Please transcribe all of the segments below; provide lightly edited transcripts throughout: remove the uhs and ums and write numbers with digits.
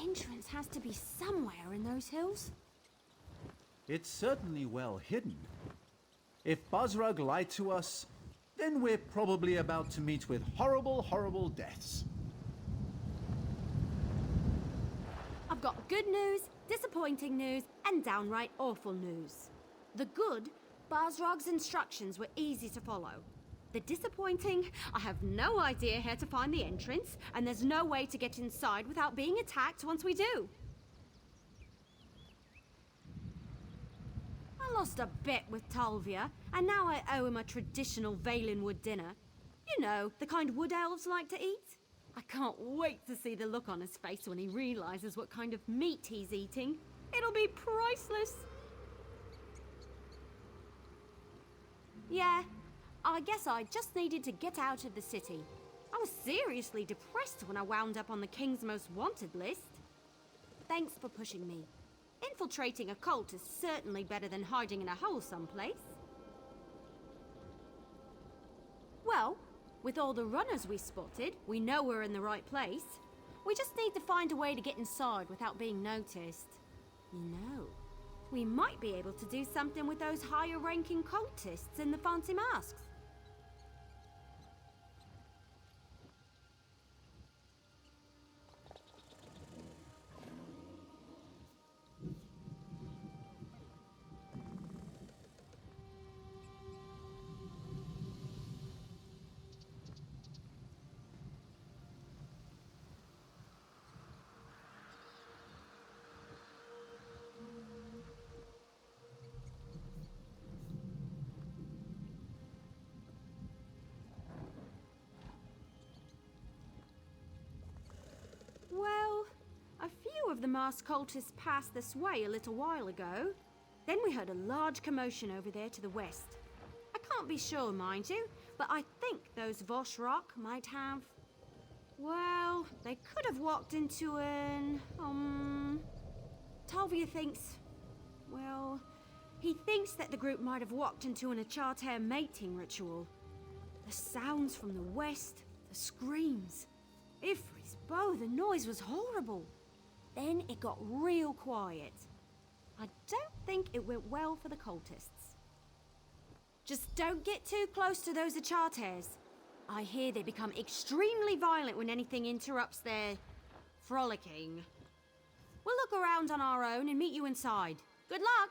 entrance has to be somewhere in those hills. It's certainly well hidden. If Buzzrug lied to us, then we're probably about to meet with horrible, horrible deaths. I've got good news, disappointing news, and downright awful news. The good, Buzzrug's instructions were easy to follow. The disappointing, I have no idea how to find the entrance, and there's no way to get inside without being attacked once we do. I lost a bet with Talvia, and now I owe him a traditional Valenwood dinner. You know, the kind wood elves like to eat. I can't wait to see the look on his face when he realises what kind of meat he's eating. It'll be priceless. Yeah, I guess I just needed to get out of the city. I was seriously depressed when I wound up on the King's Most Wanted list. Thanks for pushing me. Infiltrating a cult is certainly better than hiding in a hole someplace. Well, with all the runners we spotted, we know we're in the right place. We just need to find a way to get inside without being noticed. You know, we might be able to do something with those higher-ranking cultists in the fancy masks. Well, a few of the masked cultists passed this way a little while ago. Then we heard a large commotion over there to the west. I can't be sure, mind you, but I think those Voshrock might have... Well, they could have walked into an... Talvia thinks... Well, he thinks that the group might have walked into an Achartair mating ritual. The sounds from the west, the screams... Ifri's bow, the noise was horrible. Then it got real quiet. I don't think it went well for the cultists. Just don't get too close to those Achartairs. I hear they become extremely violent when anything interrupts their frolicking. We'll look around on our own and meet you inside. Good luck!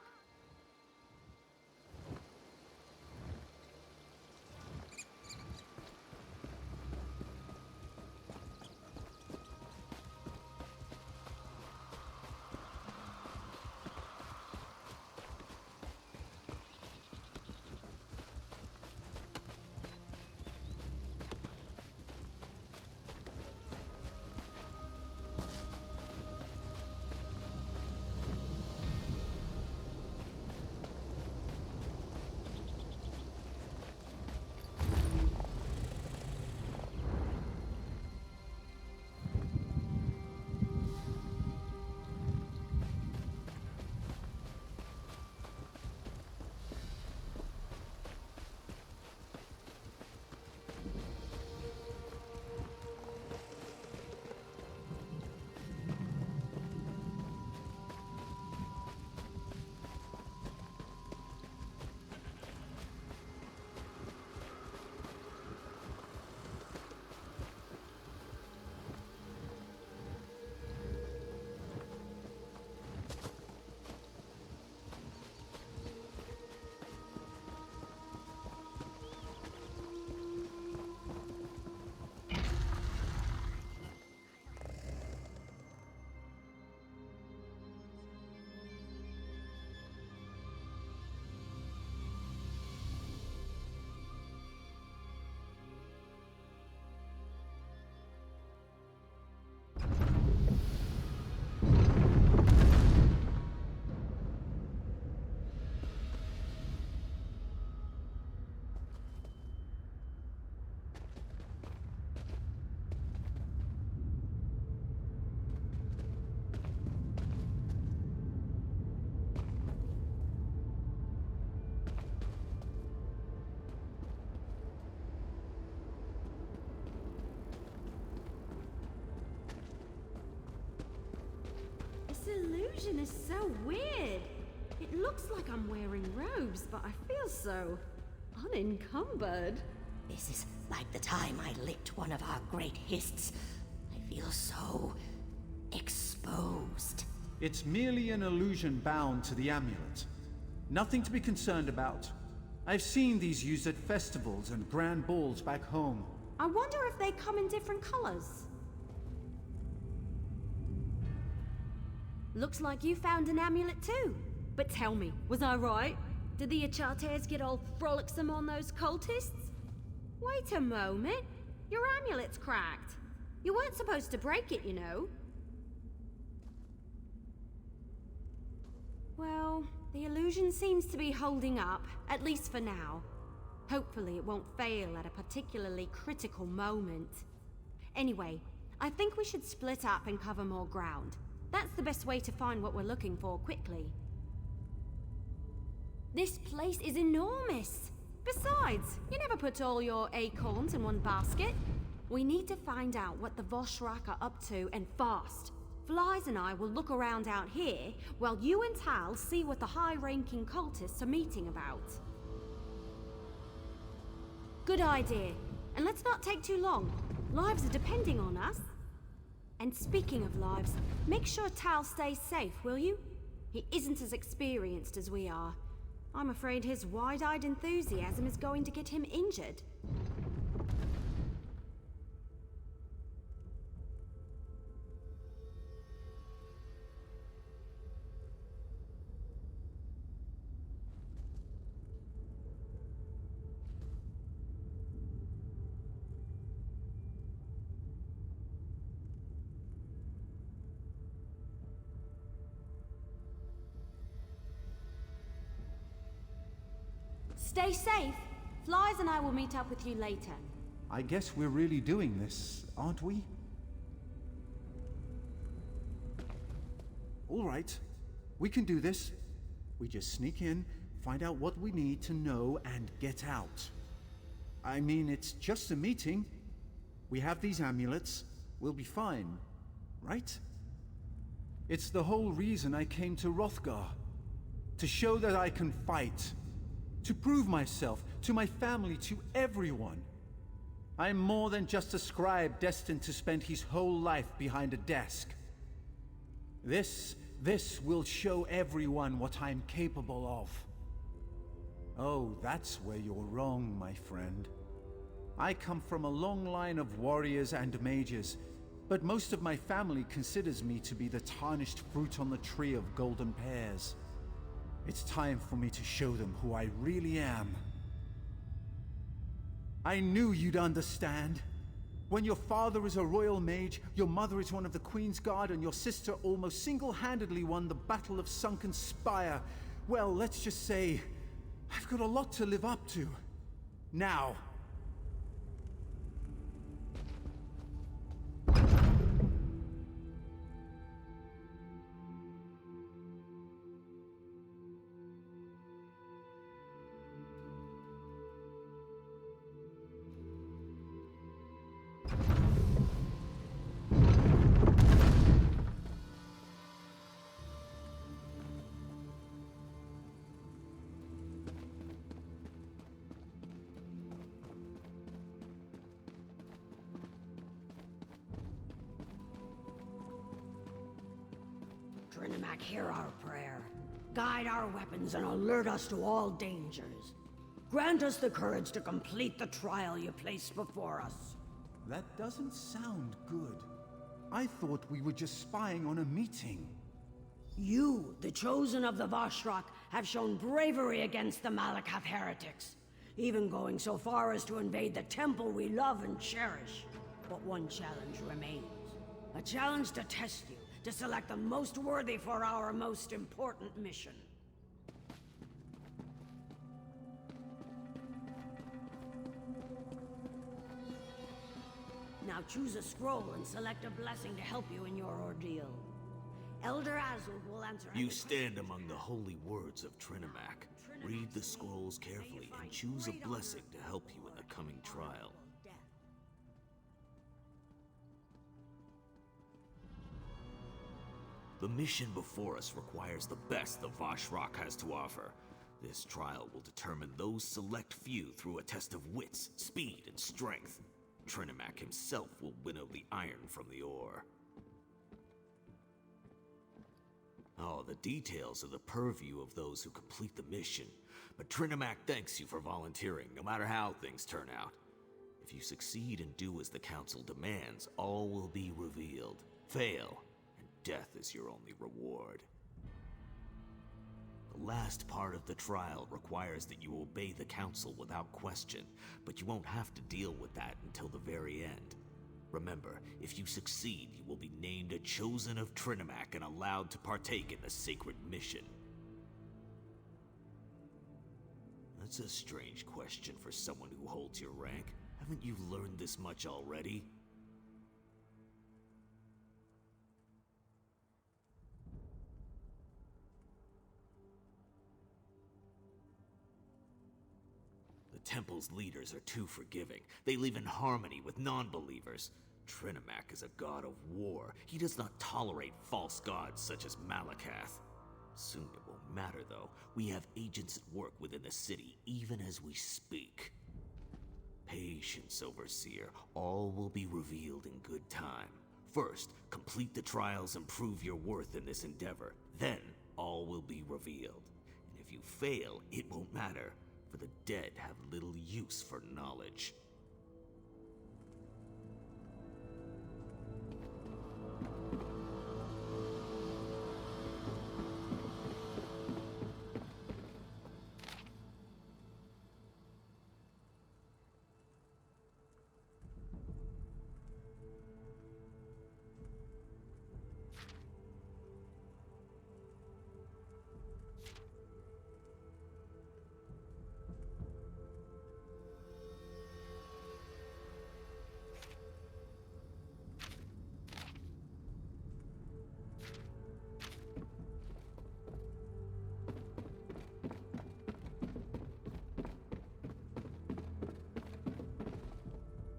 illusion is so weird. It looks like I'm wearing robes, but I feel so unencumbered. This is like the time I licked one of our great hists. I feel so exposed. It's merely an illusion bound to the amulet. Nothing to be concerned about. I've seen these used at festivals and grand balls back home. I wonder if they come in different colors. Looks like you found an amulet too. But tell me, was I right? Did the Achartes get all frolicsome on those cultists? Wait a moment. Your amulet's cracked. You weren't supposed to break it, you know. Well, the illusion seems to be holding up, at least for now. Hopefully it won't fail at a particularly critical moment. Anyway, I think we should split up and cover more ground. That's the best way to find what we're looking for quickly. This place is enormous. Besides, you never put all your acorns in one basket. We need to find out what the Voshrak are up to, and fast. Flies and I will look around out here, while you and Tal see what the high-ranking cultists are meeting about. Good idea. And let's not take too long. Lives are depending on us. And speaking of lives, make sure Tal stays safe, will you? He isn't as experienced as we are. I'm afraid his wide-eyed enthusiasm is going to get him injured. Stay safe. Flies and I will meet up with you later. I guess we're really doing this, aren't we? All right. We can do this. We just sneak in, find out what we need to know, and get out. I mean, it's just a meeting. We have these amulets. We'll be fine, right? It's the whole reason I came to Hrothgar. To show that I can fight. To prove myself, to my family, to everyone. I'm more than just a scribe destined to spend his whole life behind a desk. This will show everyone what I'm capable of. Oh, that's where you're wrong, my friend. I come from a long line of warriors and mages, but most of my family considers me to be the tarnished fruit on the tree of golden pears. It's time for me to show them who I really am. I knew you'd understand. When your father is a royal mage, your mother is one of the Queen's Guard, and your sister almost single-handedly won the Battle of Sunken Spire, well, let's just say, I've got a lot to live up to. Now. Trinimac, hear our prayer. Guide our weapons and alert us to all dangers. Grant us the courage to complete the trial you place before us. That doesn't sound good. I thought we were just spying on a meeting. You, the chosen of the Voshrak, have shown bravery against the Malakath heretics, even going so far as to invade the temple we love and cherish. But one challenge remains. A challenge to test you, to select the most worthy for our most important mission. Now choose a scroll and select a blessing to help you in your ordeal. Elder Azul will answer. You stand among the holy words of Trinimac. Read the scrolls carefully and choose a blessing to help you in the coming trial. The mission before us requires the best the Vashrock has to offer. This trial will determine those select few through a test of wits, speed, and strength. Trinimac himself will winnow the iron from the ore. Oh, the details are the purview of those who complete the mission. But Trinimac thanks you for volunteering, no matter how things turn out. If you succeed and do as the Council demands, all will be revealed. Fail, and death is your only reward. The last part of the trial requires that you obey the Council without question, but you won't have to deal with that until the very end. Remember, if you succeed, you will be named a Chosen of Trinimac and allowed to partake in the sacred mission. That's a strange question for someone who holds your rank. Haven't you learned this much already? The Temple's leaders are too forgiving. They live in harmony with non-believers. Trinimac is a god of war. He does not tolerate false gods such as Malakath. Soon it won't matter, though. We have agents at work within the city, even as we speak. Patience, Overseer. All will be revealed in good time. First, complete the trials and prove your worth in this endeavor. Then, all will be revealed. And if you fail, it won't matter, for the dead have little use for knowledge.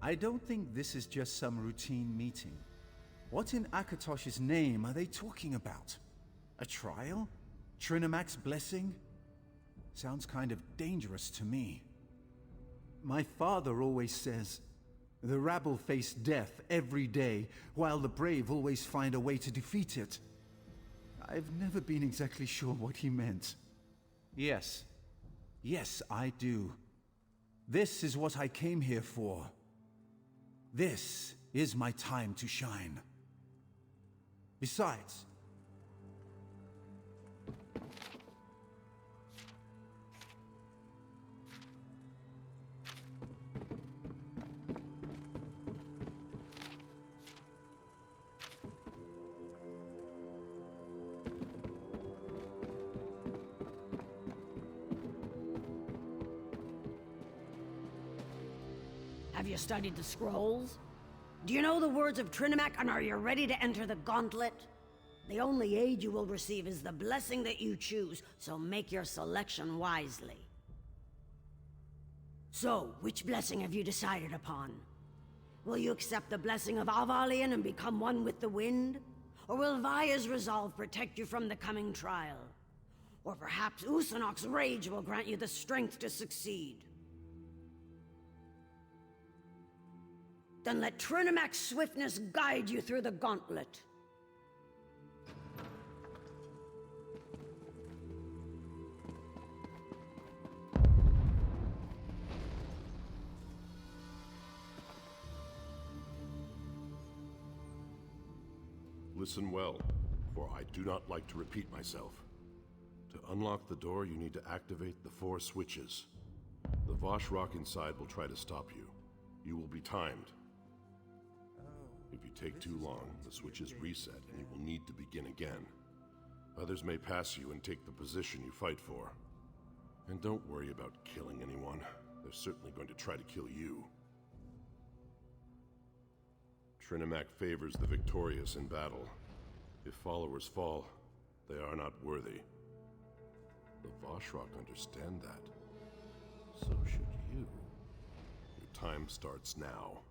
I don't think this is just some routine meeting. What in Akatosh's name are they talking about? A trial? Trinimac's blessing? Sounds kind of dangerous to me. My father always says, the rabble face death every day, while the brave always find a way to defeat it. I've never been exactly sure what he meant. Yes. Yes, I do. This is what I came here for. This is my time to shine. Besides, Have you studied the scrolls? Do you know the words of Trinimac, and are you ready to enter the gauntlet? The only aid you will receive is the blessing that you choose, so make your selection wisely. So, which blessing have you decided upon? Will you accept the blessing of Avalion and become one with the wind? Or will Vaya's resolve protect you from the coming trial? Or perhaps Usanok's rage will grant you the strength to succeed? Then let Trinimac's swiftness guide you through the gauntlet. Listen well, for I do not like to repeat myself. To unlock the door, you need to activate the 4 switches. The Vashrock inside will try to stop you. You will be timed. If you take too long, the switches reset and you will need to begin again. Others may pass you and take the position you fight for. And don't worry about killing anyone. They're certainly going to try to kill you. Trinimac favors the victorious in battle. If followers fall, they are not worthy. The Vashrock understand that. So should you. Your time starts now.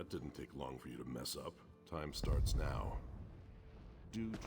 Didn't take long for you to mess up. Time starts now. Dude.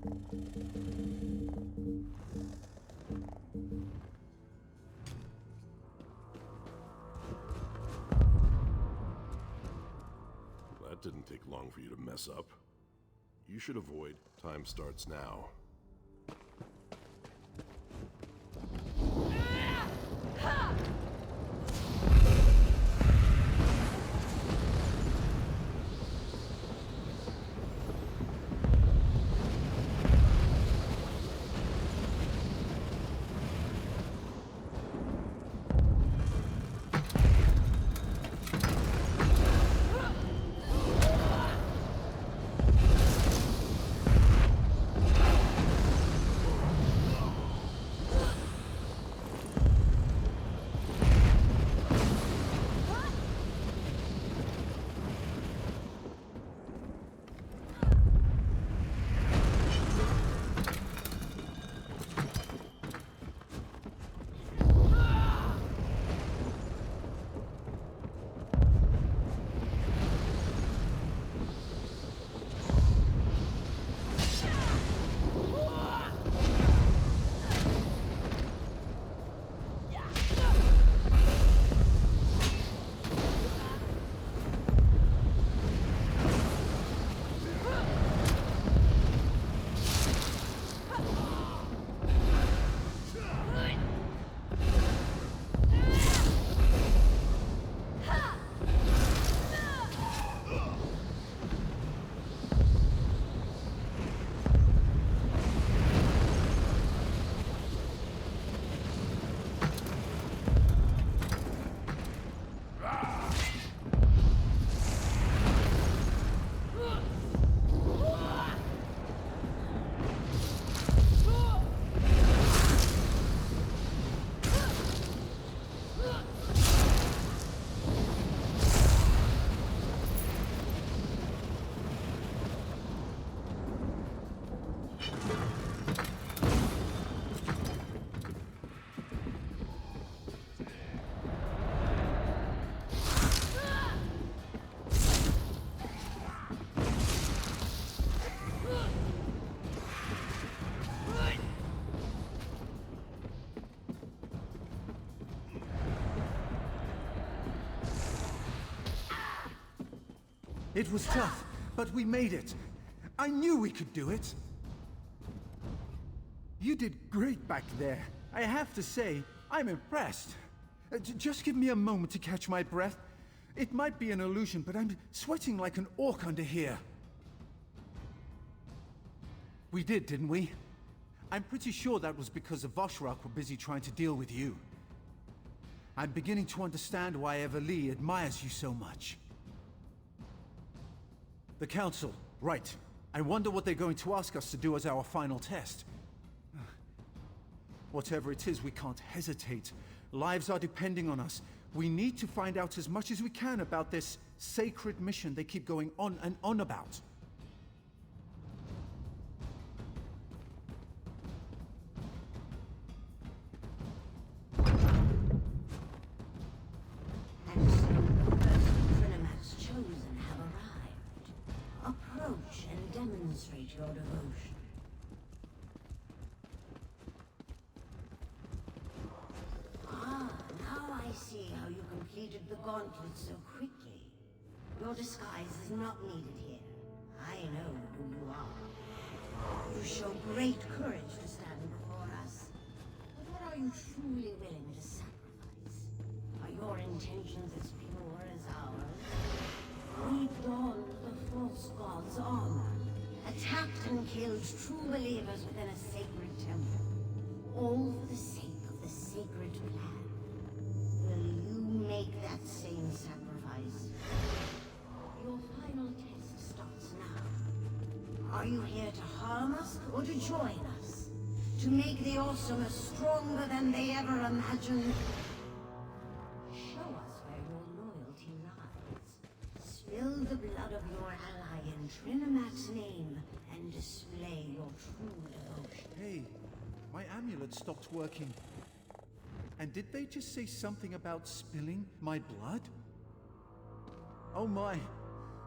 That didn't take long for you to mess up. You should avoid. Time starts now. It was tough, but we made it. I knew we could do it. You did great back there. I have to say, I'm impressed. Just give me a moment to catch my breath. It might be an illusion, but I'm sweating like an orc under here. We did, didn't we? I'm pretty sure that was because the Voshrak were busy trying to deal with you. I'm beginning to understand why Everlee admires you so much. The Council, right. I wonder what they're going to ask us to do as our final test. Whatever it is, we can't hesitate. Lives are depending on us. We need to find out as much as we can about this sacred mission they keep going on and on about. And so the person Trinimax chosen have arrived. Approach and demonstrate your devotion. Now I see how you completed the gauntlet so quickly. Your disguise is not needed here. I know who you are. You show great courage to stand before us. But what are you truly willing to sacrifice? Are your intentions as pure as ours? We donned the false god's armor, attacked and killed true believers within a sacred temple, all for the sake of the sacred plan. Will you make that same sacrifice? Your final test starts now. Are you here to harm us or to join us? To make the Awesome stronger than they ever imagined? Show us where your loyalty lies. Spill the blood of your ally in Trinimac's name and display your true devotion. Hey, my amulet stopped working. And did they just say something about spilling my blood? Oh my,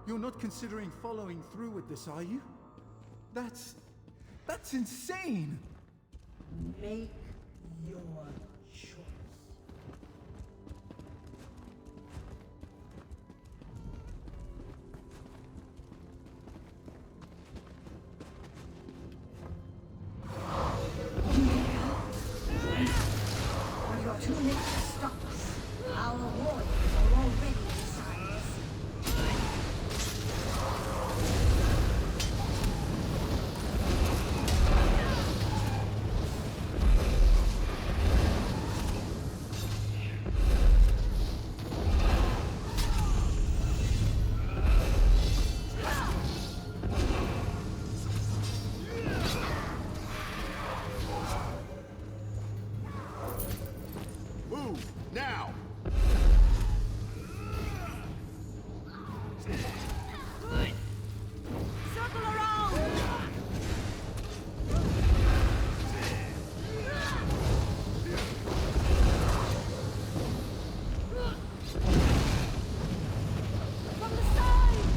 you're not considering following through with this, are you? That's insane! Make your choice. But you're too late to stop us. Our warriors are already inside us. Move, now! Circle around! From the sides!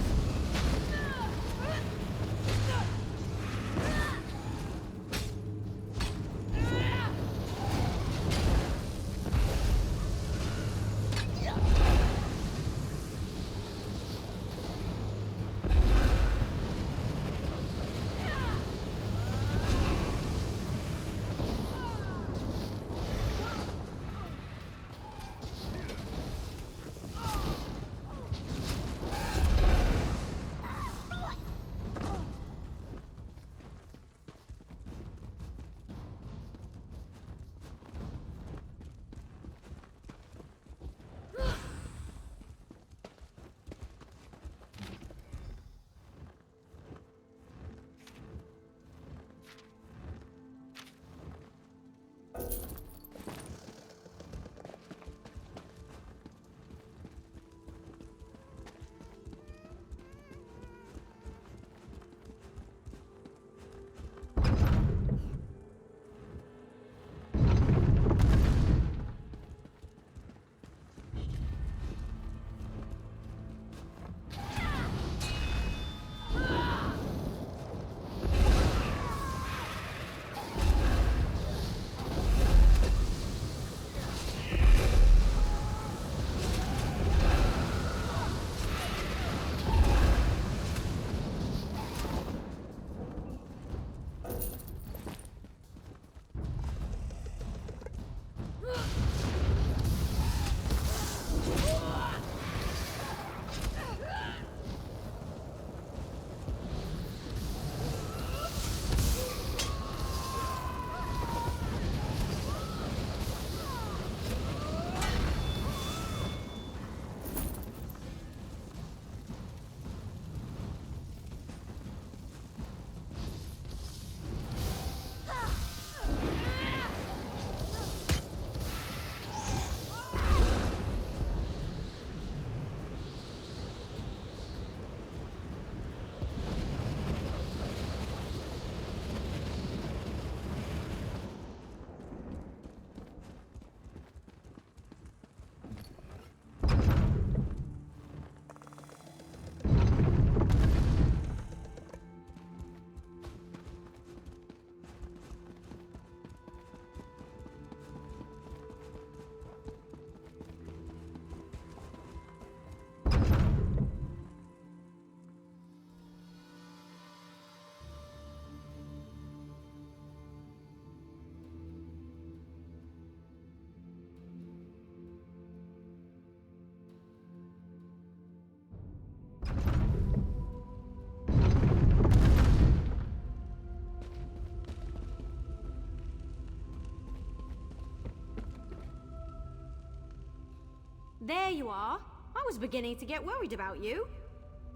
There you are. I was beginning to get worried about you.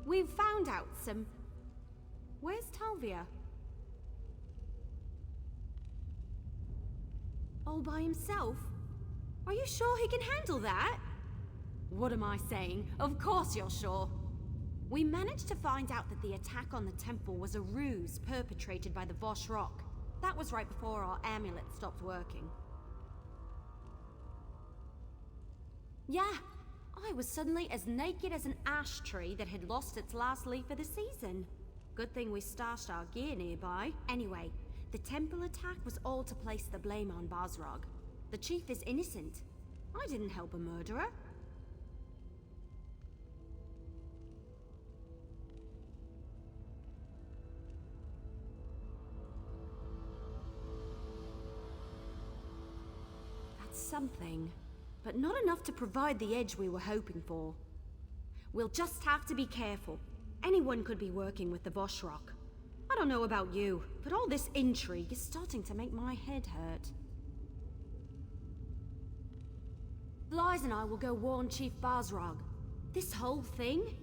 We've found out some... Where's Talvia? All by himself? Are you sure he can handle that? What am I saying? Of course you're sure. We managed to find out that the attack on the temple was a ruse perpetrated by the Vosh Rock. That was right before our amulet stopped working. Yeah, I was suddenly as naked as an ash tree that had lost its last leaf of the season. Good thing we stashed our gear nearby. Anyway, The temple attack was all to place the blame on Basrog. The chief is innocent. I didn't help a murderer. That's something, but not enough to provide the edge we were hoping for. We'll just have to be careful. Anyone could be working with the Voshrock. I don't know about you, but all this intrigue is starting to make my head hurt. Blythe and I will go warn Chief Basrog. This whole thing?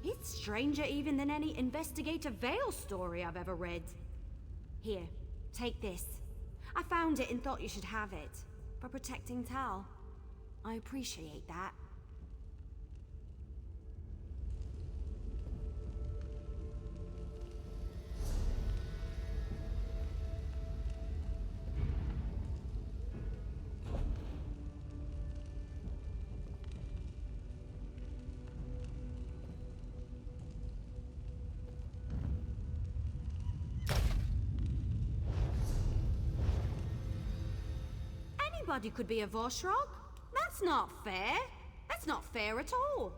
It's stranger even than any Investigator Vale story I've ever read. Here, take this. I found it and thought you should have it. For protecting Tal. I appreciate that. Anybody could be a Voshrock? That's not fair. That's not fair at all.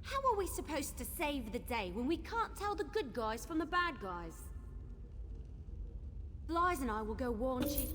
How are we supposed to save the day when we can't tell the good guys from the bad guys? Blythe and I will go warn Chief...